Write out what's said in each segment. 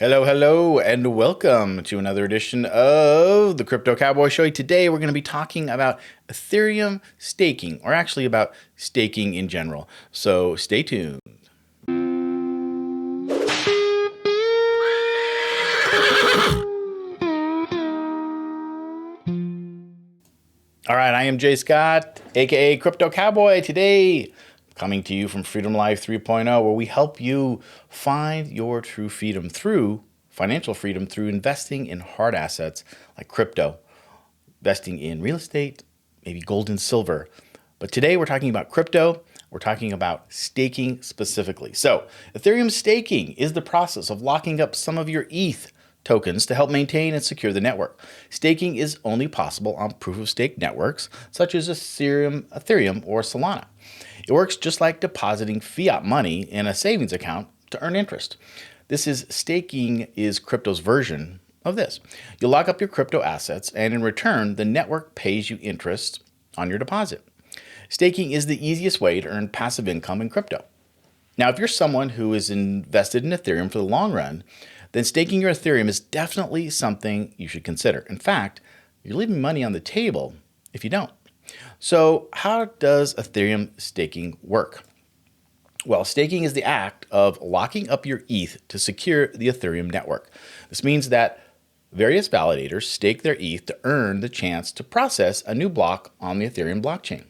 Hello, hello, and welcome to another edition of the Crypto Cowboy Show. Today, we're going to be talking about Ethereum staking, or actually about staking in general. So stay tuned. All right, I am Jay Scott, aka Crypto Cowboy. Today, coming to you from Freedom Life 3.0, where we help you find your true freedom through financial freedom through investing in hard assets like crypto, investing in real estate, maybe gold and silver. But today we're talking about crypto. We're talking about staking specifically. So Ethereum staking is the process of locking up some of your ETH tokens to help maintain and secure the network. Staking is only possible on proof-of-stake networks such as Ethereum or Solana. It works just like depositing fiat money in a savings account to earn interest. Staking is crypto's version of this. You lock up your crypto assets, and in return, the network pays you interest on your deposit. Staking is the easiest way to earn passive income in crypto. Now, if you're someone who is invested in Ethereum for the long run, then staking your Ethereum is definitely something you should consider. In fact, you're leaving money on the table if you don't. So how does Ethereum staking work? Well, staking is the act of locking up your ETH to secure the Ethereum network. This means that various validators stake their ETH to earn the chance to process a new block on the Ethereum blockchain.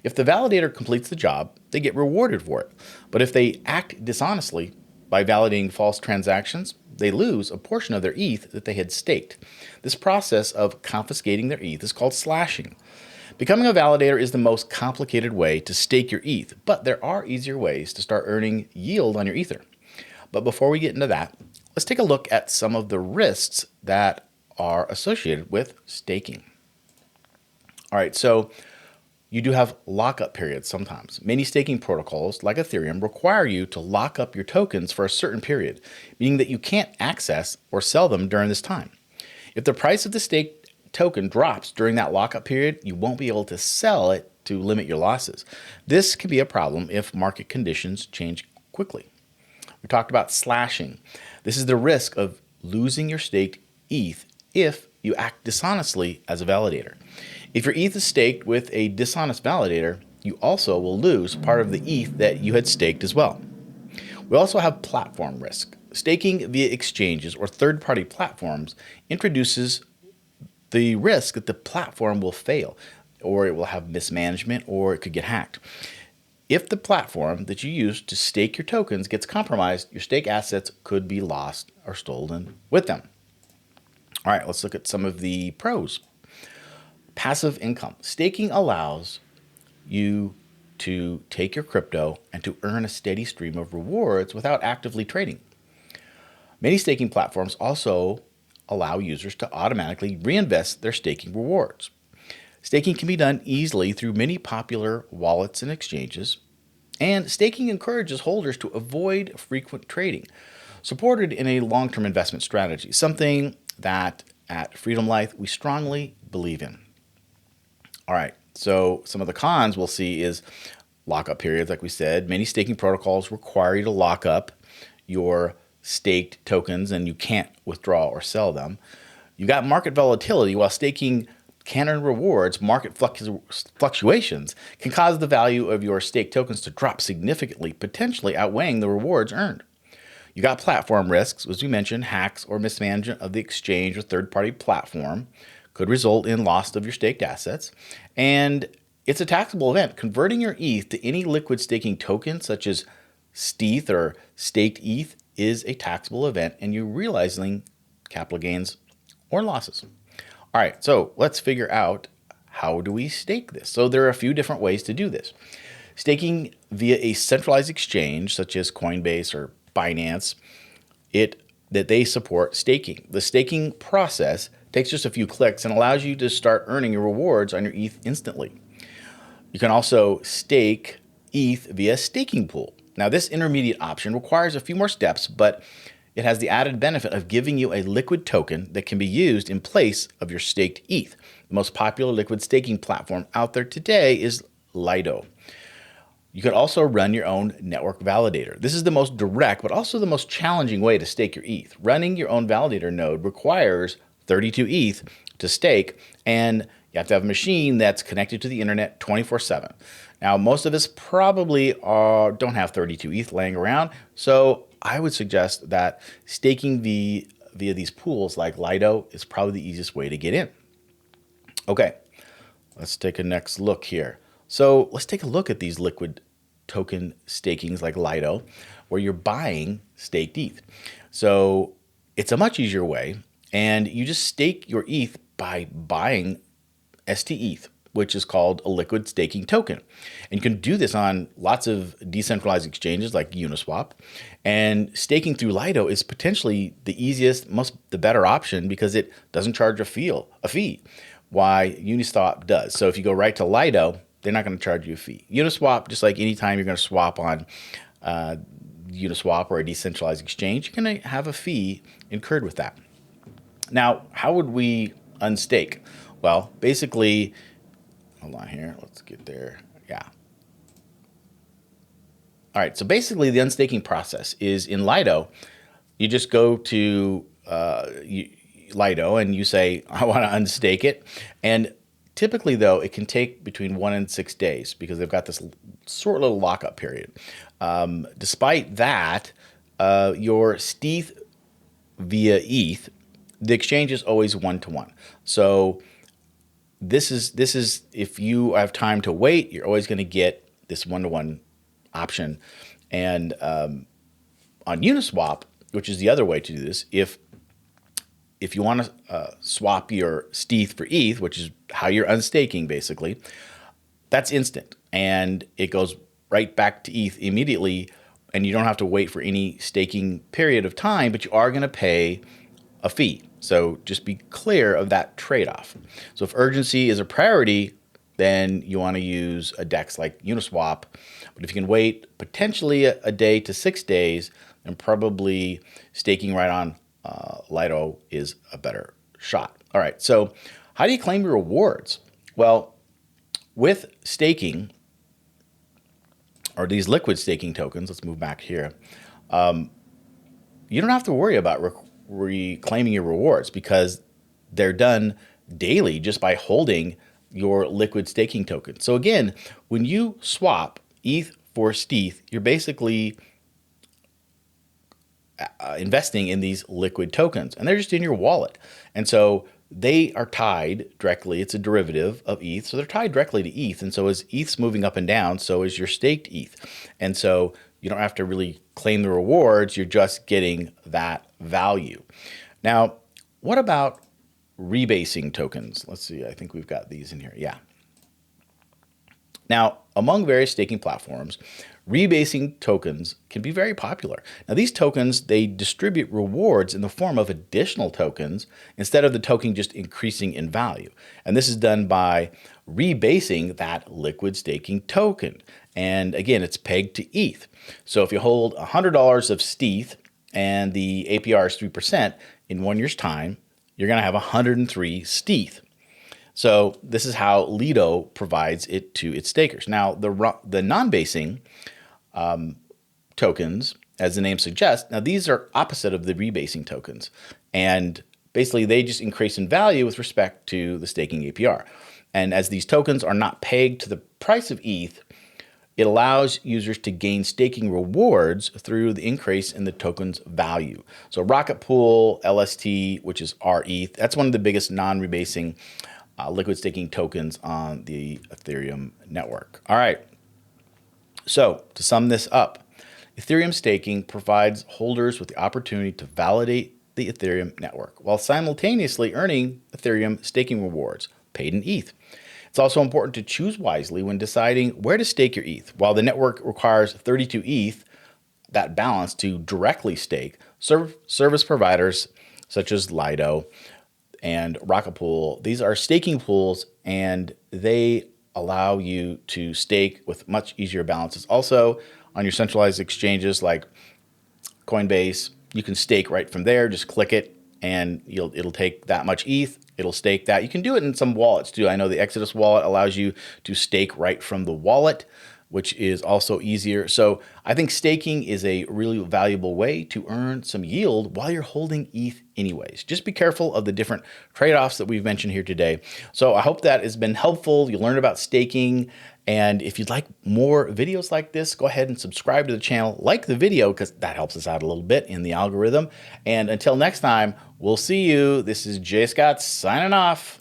If the validator completes the job, they get rewarded for it. But if they act dishonestly by validating false transactions, they lose a portion of their ETH that they had staked. This process of confiscating their ETH is called slashing. Becoming a validator is the most complicated way to stake your ETH, but there are easier ways to start earning yield on your Ether. But before we get into that, let's take a look at some of the risks that are associated with staking. All right, so you do have lockup periods sometimes. Many staking protocols, like Ethereum, require you to lock up your tokens for a certain period, meaning that you can't access or sell them during this time. If the price of the staked token drops during that lockup period, you won't be able to sell it to limit your losses. This can be a problem if market conditions change quickly. We talked about slashing. This is the risk of losing your staked ETH if you act dishonestly as a validator. If your ETH is staked with a dishonest validator, you also will lose part of the ETH that you had staked as well. We also have platform risk. Staking via exchanges or third-party platforms introduces the risk that the platform will fail, or it will have mismanagement, or it could get hacked. If the platform that you use to stake your tokens gets compromised, your stake assets could be lost or stolen with them. All right, let's look at some of the pros. Passive income. Staking allows you to take your crypto and to earn a steady stream of rewards without actively trading. Many staking platforms also allow users to automatically reinvest their staking rewards. Staking can be done easily through many popular wallets and exchanges, and staking encourages holders to avoid frequent trading, supported in a long-term investment strategy, something that at Freedom Life we strongly believe in. All right, so some of the cons we'll see is lockup periods, like we said. Many staking protocols require you to lock up your staked tokens and you can't withdraw or sell them. You got market volatility. While staking can earn rewards, market fluctuations can cause the value of your staked tokens to drop significantly, potentially outweighing the rewards earned. You got platform risks, as we mentioned. Hacks or mismanagement of the exchange or third-party platform could result in loss of your staked assets. And it's a taxable event. Converting your ETH to any liquid staking token, such as stETH or staked ETH, is a taxable event, and you're realizing capital gains or losses. All right, so let's figure out, how do we stake this? So there are a few different ways to do this. Staking via a centralized exchange, such as Coinbase or Binance, that they support staking. The staking process takes just a few clicks and allows you to start earning your rewards on your ETH instantly. You can also stake ETH via staking pool. Now, this intermediate option requires a few more steps, but it has the added benefit of giving you a liquid token that can be used in place of your staked ETH. The most popular liquid staking platform out there today is Lido. You could also run your own network validator. This is the most direct, but also the most challenging way to stake your ETH. Running your own validator node requires 32 ETH to stake, and you have to have a machine that's connected to the internet 24/7. Now, most of us probably don't have 32 ETH laying around, so I would suggest that staking via these pools like Lido is probably the easiest way to get in. Okay, let's take a next look here. So let's take a look at these liquid token stakings like Lido, where you're buying staked ETH. So it's a much easier way, and you just stake your ETH by buying STETH, which is called a liquid staking token. And you can do this on lots of decentralized exchanges like Uniswap. And staking through Lido is potentially the easiest, the better option because it doesn't charge a fee, why Uniswap does. So if you go right to Lido, they're not going to charge you a fee. Uniswap, just like anytime you're going to swap on Uniswap or a decentralized exchange, you're going to have a fee incurred with that. Now, how would we unstake? Well, basically, hold on here. Let's get there. Yeah. All right. So basically, the unstaking process is in Lido. You just go to Lido and you say, I want to unstake it. And typically, though, it can take between 1 and 6 days because they've got this short little lockup period. Despite that, your STETH via ETH, the exchange is always 1-to-1. So this is if you have time to wait, you're always going to get this 1-to-1 option. And on Uniswap, which is the other way to do this, if you want to swap your STETH for ETH, which is how you're unstaking basically, that's instant. And it goes right back to ETH immediately, and you don't have to wait for any staking period of time, but you are going to pay a fee. So just be clear of that trade-off. So if urgency is a priority, then you want to use a DEX like Uniswap. But if you can wait potentially a day to 6 days, then probably staking right on Lido is a better shot. All right, so how do you claim your rewards? Well, with staking, or these liquid staking tokens, let's move back here, you don't have to worry about reclaiming your rewards because they're done daily just by holding your liquid staking token. So again, when you swap ETH for STETH, you're basically investing in these liquid tokens, and they're just in your wallet. And so they are tied directly. It's a derivative of ETH, so they're tied directly to ETH. And so as ETH's moving up and down, so is your staked ETH. And so you don't have to really claim the rewards. You're just getting that value. Now, what about rebasing tokens? Let's see. I think we've got these in here. Yeah. Now, among various staking platforms, rebasing tokens can be very popular. Now, these tokens, they distribute rewards in the form of additional tokens instead of the token just increasing in value. And this is done by rebasing that liquid staking token. And again, it's pegged to ETH. So if you hold $100 of STETH and the APR is 3%, in 1 year's time, you're going to have 103 STETH. So this is how Lido provides it to its stakers. Now, the non-basing tokens, as the name suggests, now these are opposite of the rebasing tokens. And basically, they just increase in value with respect to the staking APR. And as these tokens are not pegged to the price of ETH, it allows users to gain staking rewards through the increase in the token's value. So Rocket Pool, LST, which is RETH, that's one of the biggest non-rebasing liquid staking tokens on the Ethereum network. All right. So to sum this up, Ethereum staking provides holders with the opportunity to validate the Ethereum network while simultaneously earning Ethereum staking rewards paid in ETH. It's also important to choose wisely when deciding where to stake your ETH. While the network requires 32 ETH, that balance to directly stake, service providers such as Lido and Rocket Pool, these are staking pools, and they allow you to stake with much easier balances. Also, on your centralized exchanges like Coinbase, you can stake right from there. Just click it, and it'll take that much ETH. It'll stake that. You can do it in some wallets too. I know the Exodus wallet allows you to stake right from the wallet. which is also easier. So I think staking is a really valuable way to earn some yield while you're holding ETH anyways. Just be careful of the different trade-offs that we've mentioned here today. So I hope that has been helpful. You learned about staking. And if you'd like more videos like this, go ahead and subscribe to the channel, like the video, because that helps us out a little bit in the algorithm. And until next time, we'll see you. This is Jay Scott signing off.